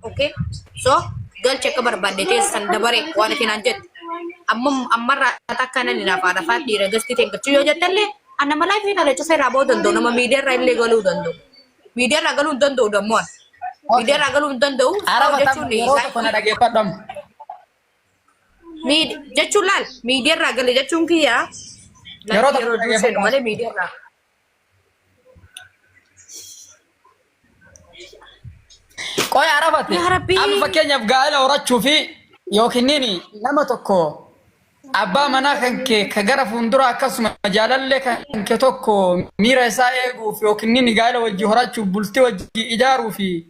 Okay? So, gal check barbade san dabare wala kinanjet. Amma takana ni nafa rafat di ragasti tenga chuyo jatalle ana malai fina le chose rabo dondo no media ra ile galu dondo. Media ra galu dondo do mo. Media ra galu dondo. Araba tam yero to kona dage padam. Jechulal media ra galu jechunki ya. Yero to dage padam. Male media ra. Koy arabati. Am fakenya gaala orachu fi yokinini nama tokko abba mana kanke kagara fundura akasuma jalalle kanke tokko mira isa eegu fi yokinini gaala wajji horachu bulti wajji ijaru fi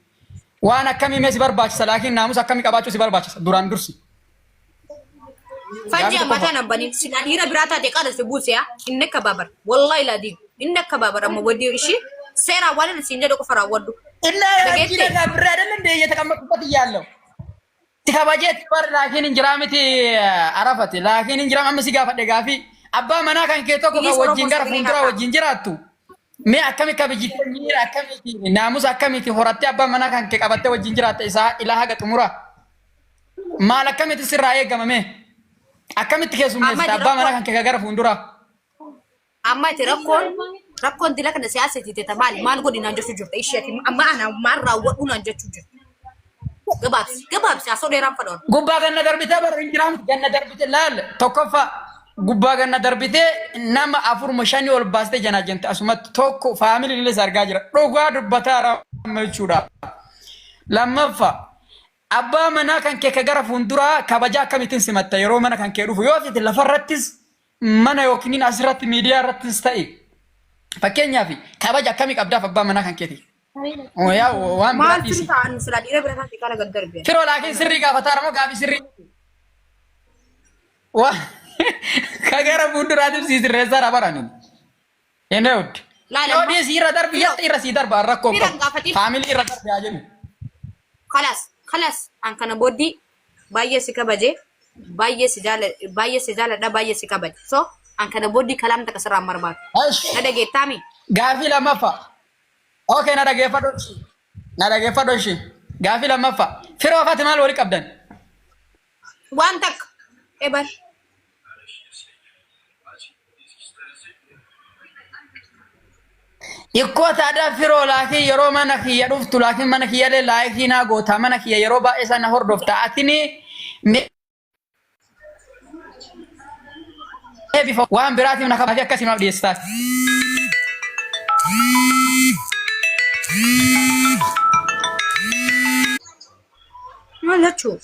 wana kami mes barbachisa lakin namusa kami qabachu si barbachisa duran dursi Fajja matana bani sinadira birata te kada se busia innaka babar wallahi ladi innaka babar amma wadi shi sera wala sinja do ko fara wadu inna ya brada lende yatakammatu yallo tikabajet par lakin injiramiti arafati lakin injiram amma siga fadde gafi abba mana kan ke to ko wajjin gar fundura wajjin jiratu me akami kabijitni akami namus akami ti horate abba mana kan ke qabatte wajjin jirata isa ilaha ga tumura malakami ti sirraye gamame akami ti kesu me abba mana kan ke gar fundura amma ti rakkon dilaka da siyasa ti ta mali mal godi nan josu jurta ishati amma ana marra wadu nan josu jurta gabab siyaso de ram fadon gubba ganna darbite bar injiram ganna darbite lal tokofa gubba ganna darbite nama afur mashani wal baste jana jenta asumat tokko family le sarga jira doga dubbatara mechuda lamma abba mana kan ke kagara fundura kabaja kamitin simatta yero mana kan ke dufu yofiti lafarratis mana yokinin asrat media ratis tai fakenya fi kabaja kami qabda abba mana kan keti oh ya wan berarti kan sudah dire berarti kala gaddar be kiro lakin sirri ga fatara mo gabi sirri wa kagara fundura dim si reza rabarani enot yo dia sira dar biya ira sidar barakko family ira dar aja ni خلاص an kana bodi baye sikabaje baye sijala da baye sikabaje so an kana bodi kalam ta kasara marba na dage tami gafi la mafa okay na dage fado shi gafi la mafa firo fatima wali qabdan wantak ebar Iko tada firo laki yero mana kiya duftu laki mana kiya le laki na gota mana kiya yero ba esa na hordofta atini before wan birati na kama kasi ma di start mana chu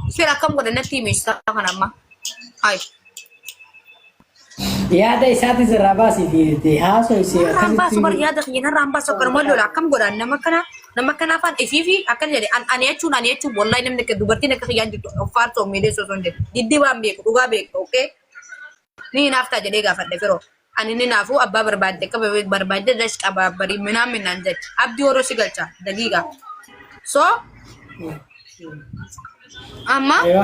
sira kam goda na timi sta kana ma ai ya dai sati zarabasi di haso isi rambas bar ya da khina rambas sokar mo lola kam goda na makana fan ififi akan jadi an ya chu wallahi nem ke dubarti ne ka khiyan di far to mede so sonde diddi bambe ko duga be okay ni nafta jadi ga fadde fero ani ni nafu abba barbade ka be barbade dash aba bari minamin nanjat abdi oro sigalcha dagiga so amma ayo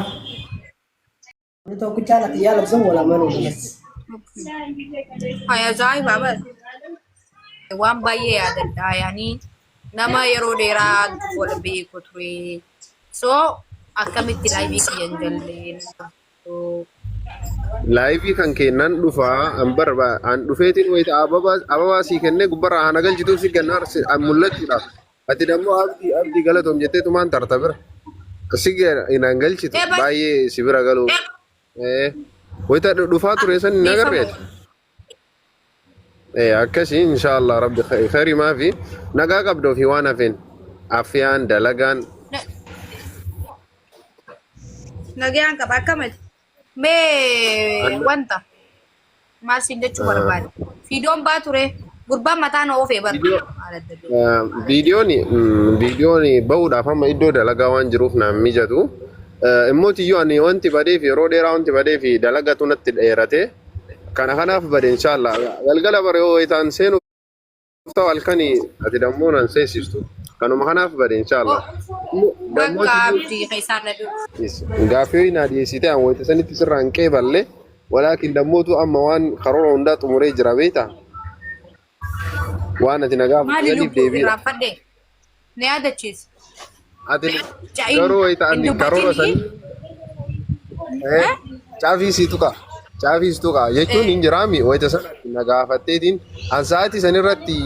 ni to kuchala ya labsan wala mano bas Haya zai baba. Wan baye ya da yani nama yero dera wala be ko tui. So akamiti live ki yanjalle. So live kan kenan dufa ambar ba an dufetin wayta ababa si kenne gubara hanagal jitu si gannar amullatira ati dammo abdi galatom jette tuman tartabir sigar inangal jitu baye sibira galu wayta dufa turesan nagarret akasi inshallah rabbi khairi ma fi naga qabdo fi wana fin afian dalagan nagyan ka bakamat me wanta masih de cuma ban video bature gurba mata no ofe bar video ni bauda fama iddo dalaga wan juruf na mijatu emoti yo ani wanti bade fi rode round bade fi dalaga tunat erate kana hanaf bade inshallah galgala bare o itan seno tawal kani atidamuna sesistu kanu hanaf bade inshallah baka abdi kaisan na do ngafi na di sita an wayta saniti sirran ke balle walakin damotu amma wan qaroro nda tumure jirabeta waan ati nagaa Maali fuudhaniif lubbuu deebiidha. irraanfadhe? Ni yaadachiisa. Ati Ja'iin garuu wayita hin ani karoora dubbatin caafii siitu qaba. Caafii siitu qaba jechuun hin jiraami wayita sana na gaafatteetiin an sa'aatii sanirratti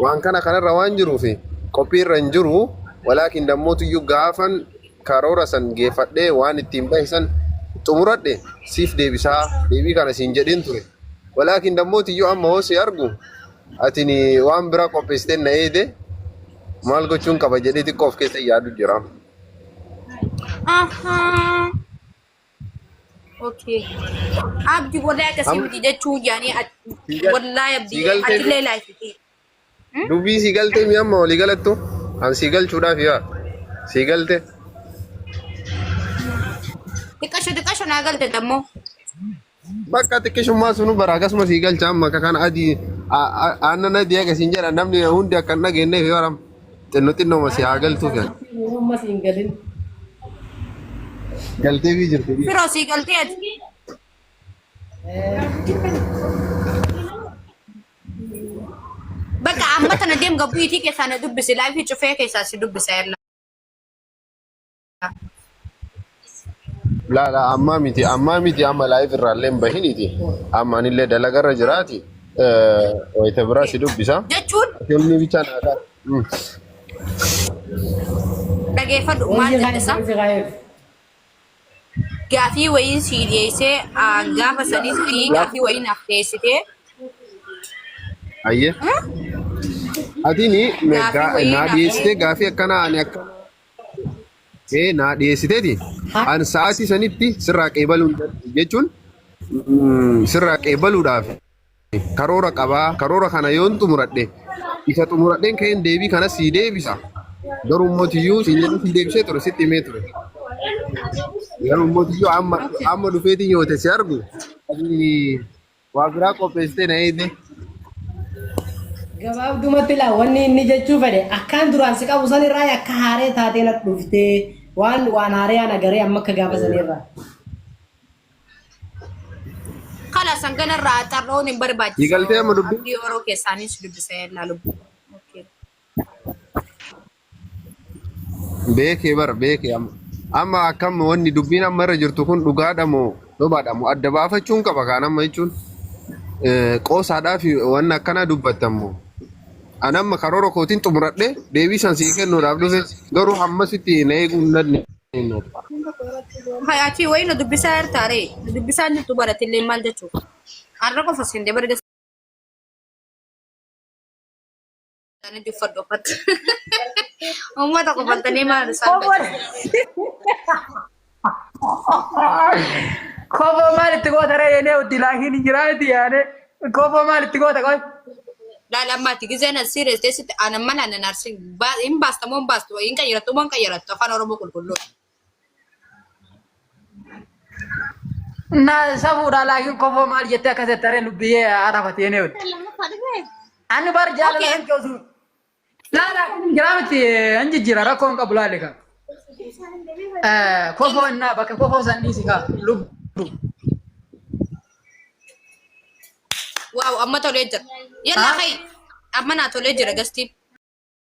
waan kanarra waan jiruufi qophiirra hin jiru walaakin dammootiyyuu gaafan karoora san geeffadhee waan ittiin bahisan xumuradhe siif deebisaa deebii kana siin jedhin ture. Walaakin dammootiyyuu amma hoosee argu atini waan bira qopheessitee na eede maal gochuun qaba jedhee xiqqoo of keessa yaadu jira. Ahaa. Okay. Abdi wallahi akkasii miti jechuu yaani wallahi abdi atillee laayifiti. Dubbii si galtee mi amma walii galattu an si galchuudhaaf yaa si galte. Xiqqasho naa galte dammoo. Bakka xiqqishummaa sunu bara akkasuma si galcha amma akka kana adii aannan adii akkasiin jedha namni hundi akka hin dhageenyeef yoo haram xinnooma si haa galtuuf yaa. Ammas hin galin. Galtee fi jirti. Firoo sii galtee ati. Bakka amma tana deem gabbuyitii keessaa na dubbisi laayifii cufee keessaa si dubbisa yalla. La amma miti amma laayif irraallee hin bahiniti amma anillee dalagarra jiraati wayita biraa si dubbisa. Jechuun Filmi bichaan aadaa. dhageeffadhu maal jedhisa gaafii wayiin sii dhiyeessee gaafa sanitti gaafii wayiin naaf dhiyeessitee. Ayyee. Atini Gaafii naa dhiyeessitee gaafii akkana ani akkana. Naa dhiyeessiteeti. An sa'aatii sanitti sirraa qeebaluun jechuun sirraa qeebaluudhaaf karoora qabaa. Karoora kana yoon xumuradhe isa xumuradheen ka'een deebii kana sii deebisa. Garuu mootiyyuu siin jedhu sii deebisee ture sitti himee ture. Garuu mootiyyuu amma dhufeetiin yoo si argu waa biraa qopheessitee na eede. Gabaabdumatti laa wanni inni jechuu fedhe akkaan duraan si qabu sanirraa akka haaree taatee na dhuftee waan haaree ana garee amma akka gaafa sanirraa. Kala sanganarraa xarroon hin barbaachisu. Diigaltee amma dubbii. Abdii yeroo keessaanis dubbisa yalla lubbu. Beekee bara beekee amma akkam wanni dubbiin amma irra jirtu kun dhugaadha moo sobaadha moo adda baafachuun qaba kaan amma jechuun qoosaadhaa fi wanni akkana dubbattamu. An amma karoora kootiin xumuradhe deebii san sii kennuudhaaf dhufe garuu hammasitti na eeguu hin dandeenye. Hayati wayina dubbisaa yartaare dubbisaa jirtu baratillee maal jechuudha. Har'a qofa sindee barga sana duffadhu uffata. Uummata qofaltanii maal isaan Kobo maalitti goota reeyyenee utti laakiin hin jiraati yaane kobo maalitti goota qoy. Laalammaatti gizeen asiiree teessitti aanan mana aannan arsin hin baastamoo hin baastu hin qayyarattu moo hin qayyarattu afaan Oromoo qulqulluu. Na sabuudha laakiin kobo maal jettee akkasitti taree lubbiyyee haadhafatee ne utti. Ani bar jaalala kee osoo. Laala jiraamti anjijjiira rakkoon qabu laale ka. Kobo innaa bakka kobo san dhiisi ka lubbu. Waaw amma tolee jira. Yalla kai amma naa tolee jira gastii.